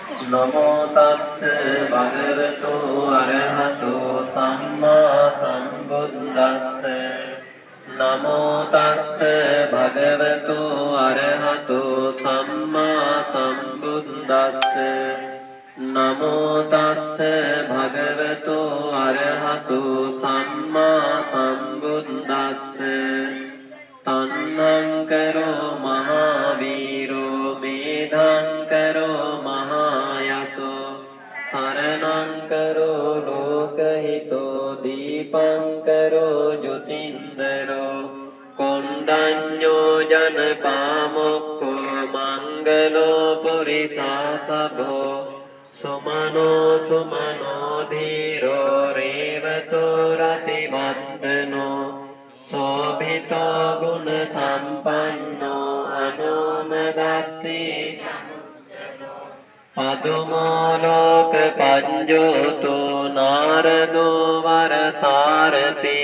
නමෝ තස්ස භගවතු අරහතෝ සම්මා සම්බුද්දස්ස නමෝ තස්ස භගවතු අරහතෝ සම්මා සම්බුද්දස්ස නමෝ තස්ස භගවතු අරහතෝ සම්මා සම්බුද්දස්ස තන්නං කරෝ මහාවීරෝ මේධං කරෝ මහායසෝ සරණං කරෝ ලෝකහිතෝ දීපං කරෝ ජුතින්දරෝ කොණ්ඩඤ්ඤෝ ජනපාමොක්ඛෝ මංගලෝ පුරිසාසභෝ සුමනෝ සුමනෝ ධීරෝ රේවතෝ රතිවන්දනෝ සෝභිතෝ ගුණ සම්පන්නෝ අනුමදස්සී පදුමෝ ලෝක පඤ්ඤෝතෝ නාරදෝ වරසාරති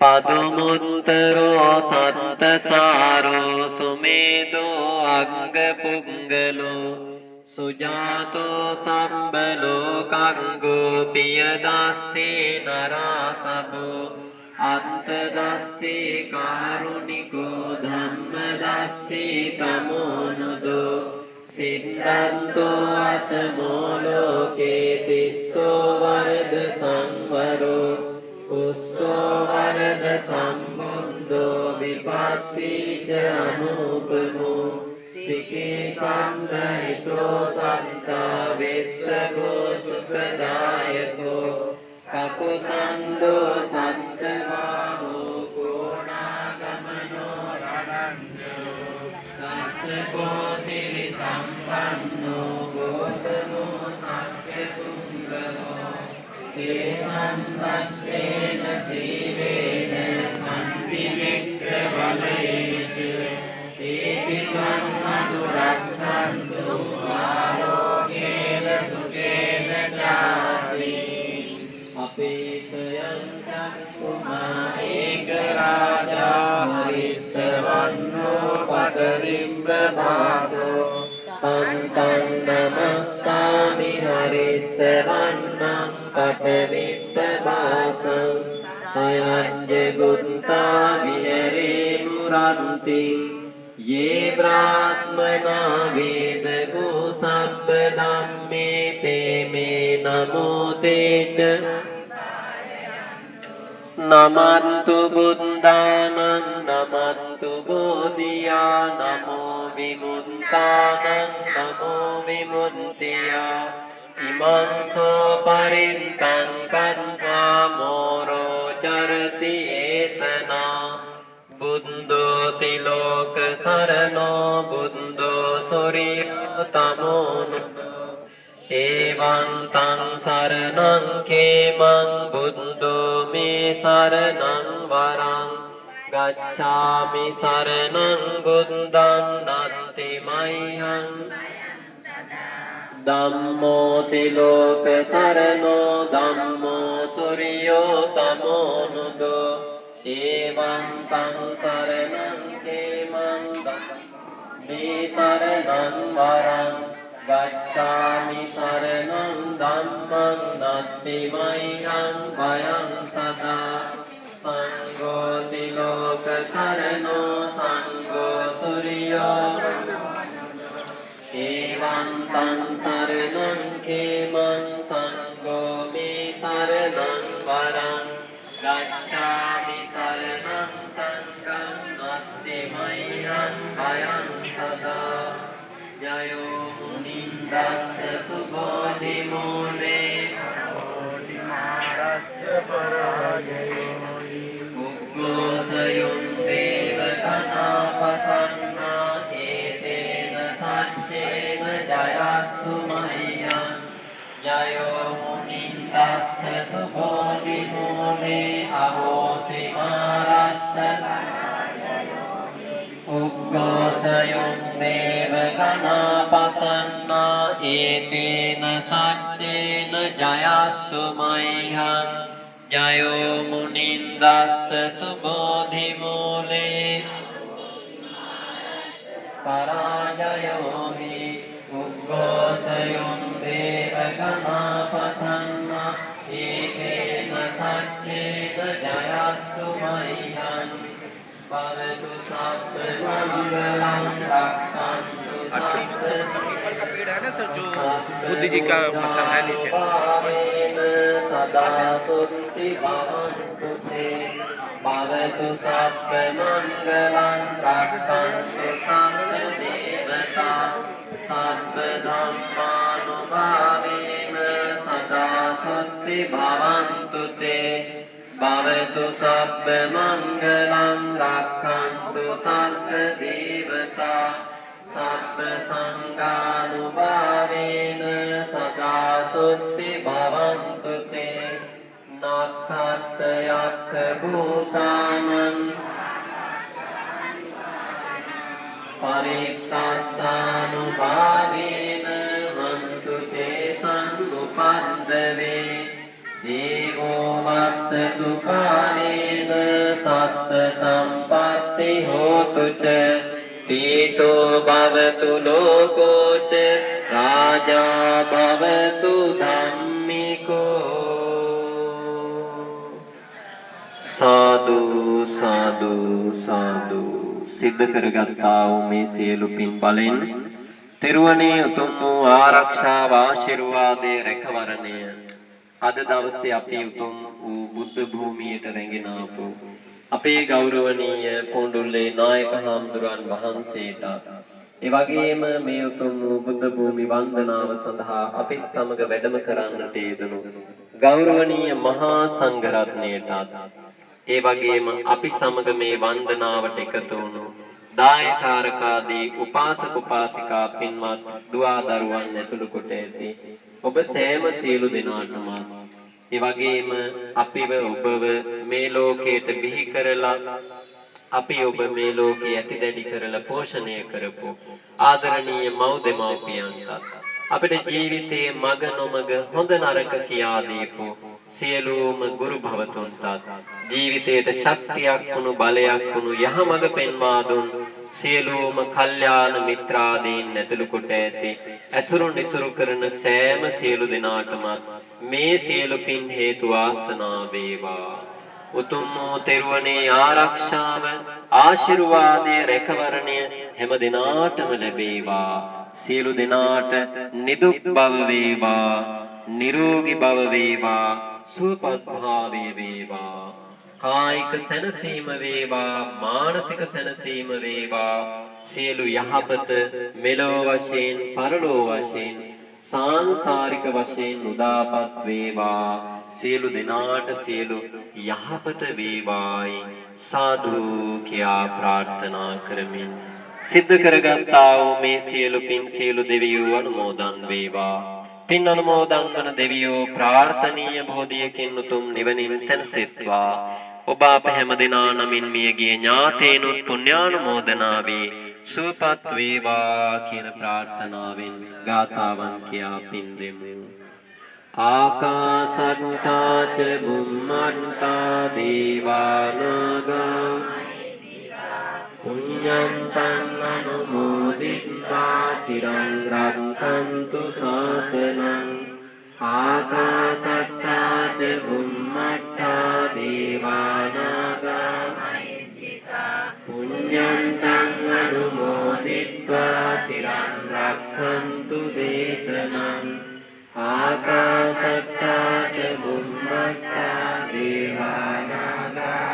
පදුමුත්තරෝ සත්තසාරෝ සුමේදෝ අග්ගපුංගලෝ සුජාතෝ සම්බලෝ කංගෝ පියදස්සේ නරාසබෝ අත්තදස්සේ කාරුණිකෝ ධම්මදස්සේ තමෝනුදෝ සිද්ධන්තෝ අසමෝ ලෝකේ තිස්සෝ වරද සංවරෝ උස්සෝ වරද සම්බුද්ධෝ විපස්සීච අනුපමෝ සිකේ සම්දහිතෝ සත්තා වෙස්සගෝ සුඛදායකෝ කපුසන්දෝ සත්තවාහෝ කෝණාගමනෝ රණංජෝ දස්සකෝ සිරි සම්පන්නෝ ගෝතමෝ සක්්‍යතුංගමෝ තේසං සත්තේන සීලේන කන්ති වික්ඛ බලේච ඒතිවං මధుරක්ඛන්තු ආරෝගේන සුඛේන චාති අපේතයං චක්ඛුමා ඒක රාජා හරිස්සවන්නෝ පටරිම්බ භාසෝ තං තං නමස්සාමි හරිස්සවන්නං පටරිම්බ භාසං අයංජ ගුත්තා විහෙරේ මුරන්ති යේ බ්‍රාහ්මනා වේදගෝ සබ්බ ධම්මේ තේ මේ නමෝ තේච නමන්තු බුද්ධානං නමන්තු බෝධියා නමෝ විමුක්තානං නමෝ විමුක්තියා ඉමං සෝ පරිත්තං කන්වා මෝරෝ චරති ඒසනා බුද්ධෝ තිලෝක සරණෝ බුද්ධෝ සොරියෝ තමෝනුදෝ එවං තං සරණං කේමං බුද්ධෝ මේ සරණං වරං ගච්ඡාමි සරණං බුද්ධං නත්ති මයං ධම්මෝ තිලෝක සරණෝ ධම්මෝ සොරියෝ තමෝනුදෝ එවං තං සරණං කේමං මේ සරණං වරං ගච්ඡාමි සරණං ධම්මං නත්ති මයං භයං සදා සංඝෝ තිලෝක සරණෝ සංඝෝ සුරියෝ එවං තං සරණං කේමං සංඝෝ මේ සරණං වරං ගච්ඡාමි සරණං සංඝං නත්ති මයං භයං සදා ජයෝ මුනින්දස්ස සුබෝධි මූලේ ඕසිමාරස්ස පරාජයෝ උග්ගෝසයොන් දේව කනාපසන්නා ඒතේන සච්චේන ජයස්සු මයං ජයෝ මුනින්දස්ස සුබෝධි මූලේ අවෝසිමාරස්ස උග්ගෝසයොන් දේව ගණාපසන්නා ඒතේන සච්චේන ජයස්සු මයං ජයෝ මුනින්දස්ස සුබෝධි මූලේ පරාජයෝ හි උග්ගෝසයොන් अच्छा पीपल का पेड़ है ना सर जो बुद्ध जी का मतलब है नीचे सदा सुत्ति भवन्तु ते भवतु सत्त्व मङ्गलं रक्षन्तु सत्त्व देवता सत्त्व धम्मानुभावेन सदा सुत्ति भवन्तु ते भवतु सत्त्व मङ्गलं रक्षन्तु सत्त्व देवता सत्त्व संगानुभावेन सदा सुत्ति भवन्तु ते नक्षत्रयक्ष भूतानां परित्तस्सानुभावेन हन्तु ते सन्नुपद्रवे देवो वස්සतु कालेन सस्स सम्पत्ति होतु च पीतो भवतु लोको च राजा भवतु धम्मिको साधु साधु साधु सिद्ध කරගත්තා වූ මේ සියලු පින් බලෙන් තෙරුවනේ උතුම් වූ ආරක්ෂාව ආශිර්වාදයේ රැකවරණය අද දවසේ අපි උතුම් වූ බුද්ධ භූමියට රැගෙන ආපු අපේ ගෞරවනීය පොඬුල්ලේ නායක හාමුදුරන් වහන්සේට ඒ වගේම මේ උතුම් වූ බුද්ධ භූමි වන්දනාව සඳහා අපි සමග වැඩම කරන්නට යෙදුණු ගෞරවනීය මහා සංඝරත්නයට ඒ වගේම අපි සමග මේ වන්දනාවට එකතු වුණු දායකාරකාදී උපාසක උපාසිකා පින්වත් දුවා දරුවන් ඇතුළු කොට ඇති ඔබ සෑම සියලු දෙනාටම ඒ වගේම අපිව ඔබව මේ ලෝකයට බිහි කරලා අපි ඔබ මේ ලෝකයේ ඇති දැඩි කරලා පෝෂණය කරපු ආදරණීය මව් දෙමව්පියන්ට අපේ ජීවිතයේ මග නොමග හොඳ නරක කියා දීපු සියලුම ගුරු භවතුන්ට ජීවිතයට ශක්තියක් වුණු බලයක් වුණු යහමඟ පෙන්වා දුන් සියලුම කල්යාණ මිත්‍රාදීන් ඇතුළු කොට ඇති ඇසුරු නිසුරු කරන සෑම සියලු දෙනාටම මේ සියලු පින් හේතු වාසනා වේවා උතුම් වූ තෙරුවනේ ආරක්ෂාව ආශිර්වාදයේ රැකවරණය හැම දිනාටම ලැබේවා සියලු දෙනාට නිදුක් බව වේවා නිරෝගී බව වේවා සුවපත් භාවය වේවා කායික සැනසීම වේවා මානසික සැනසීම වේවා සියලු යහපත මෙලොව වශයෙන් පරලොව වශයෙන් සාංසාරික වශයෙන් උදාපත් වේවා සියලු දෙනාට සියලු යහපත වේවායි සාදු කියා ප්‍රාර්ථනා කරමින් සිද්ධ කරගත්තා වූ මේ සියලු පින් සියලු දෙවියෝ අනුමෝදන් වේවා පින් අනුමෝදන් වන දෙවියෝ ප්‍රාර්ථනීය බෝධියකින් උතුම් නිවනින් සැනසෙත්වා ඔබ අප හැම දෙනා නමින් මියගිය ඥාතීනුත් පුණ්‍යානුමෝදනා වේ සුවපත් වේවා කියන ප්‍රාර්ථනාවෙන් ගාථාවන් කියා පින් දෙමු ආකාසට්ටා ච බුම්මට්ටා දේවානාගා පුඤ්ඤන්තං අනුමෝදිත්වා චිරං රක්ඛන්තු ශාසනං ආකාසට්ටා ච බුම්මට්ටා දේවානාගා පුඤ්ඤන්තං අනුමෝදිත්වා චිරං රක්ඛන්තු දේශනං ආකාසට්ටා ච බුම්මට්ටා දේවානාගා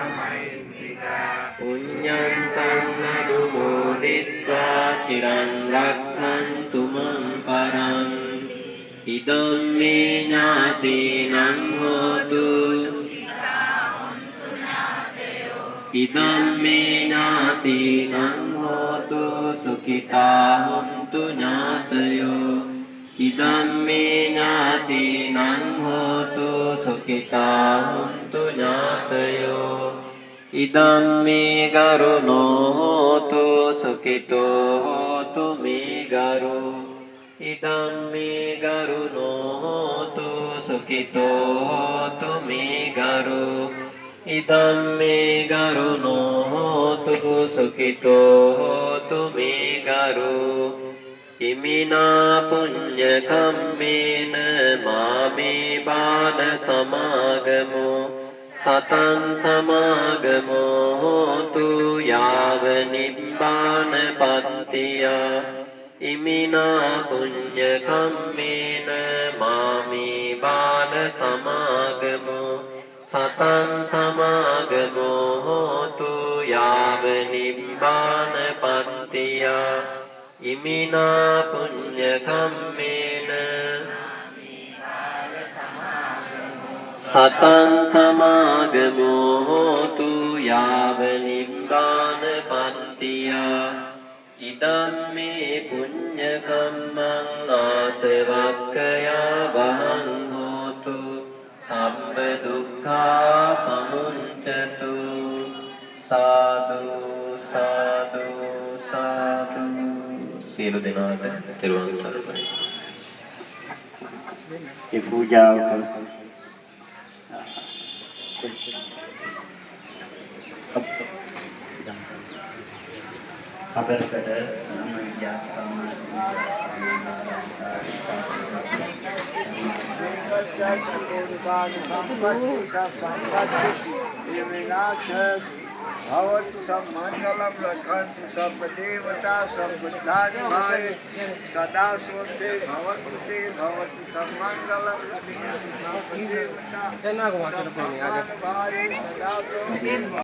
පුඤ්ඤන්තං අනුමෝදිත්වා චිරං රක්ඛන්තු මං පරං ඉදම් මේ ඥාතීනං හෝතු ඉදම් මේ ඥාතීනං හෝතු සුඛිතා හොන්තු ඥාතයෝ ඉදම් මේ ඥාතීනං හෝතු සුඛිතා හොන්තු ඥාතයෝ ඉදම් මේ ගරුණෝ හෝතු සුඛිතෝ හෝතු මේ ගරු ඉදම් මේ ගරුණෝ හෝතු සුඛිතෝ හෝතු මේ ගරු ඉදම් මේ ගරුණෝ හෝතු සුඛිතෝ හෝතු මේ ගරු ඉමිනා පුඤ්ඤ කම්මේන මාමේ බාල සමාගමෝ සතං සමාගමෝ හෝතු යාව නිබ්බාන පත්තිය ඉමිනා පුඤ්ඤ කම්මේන මාමේ බාල සමාගමෝ සතං සමාගමෝ හෝතු යාව නිබ්බාන පන්තිය ඉමිනා පුඤ්ඤ කම්මේන සතං සමාගමෝ හෝතු යාව නිබ්බාන පන්තිය ඉදම්මේ පුඤ්ඤ කම්මං ආසවක්ඛයා වහං හෝතු සම්බ දුක්ඛා පමුඤ්චතු සාදු සාදු සාදු සියලු දෙනාට තෙරුවන් සරණයි. ඒ පූජාව කර අපරකට නම් भवतु सब मंगलम रखन्तु सब देवता सब बुद्धाय सदा सोते भवतु ते भवतु सब मंगलम देवता सदा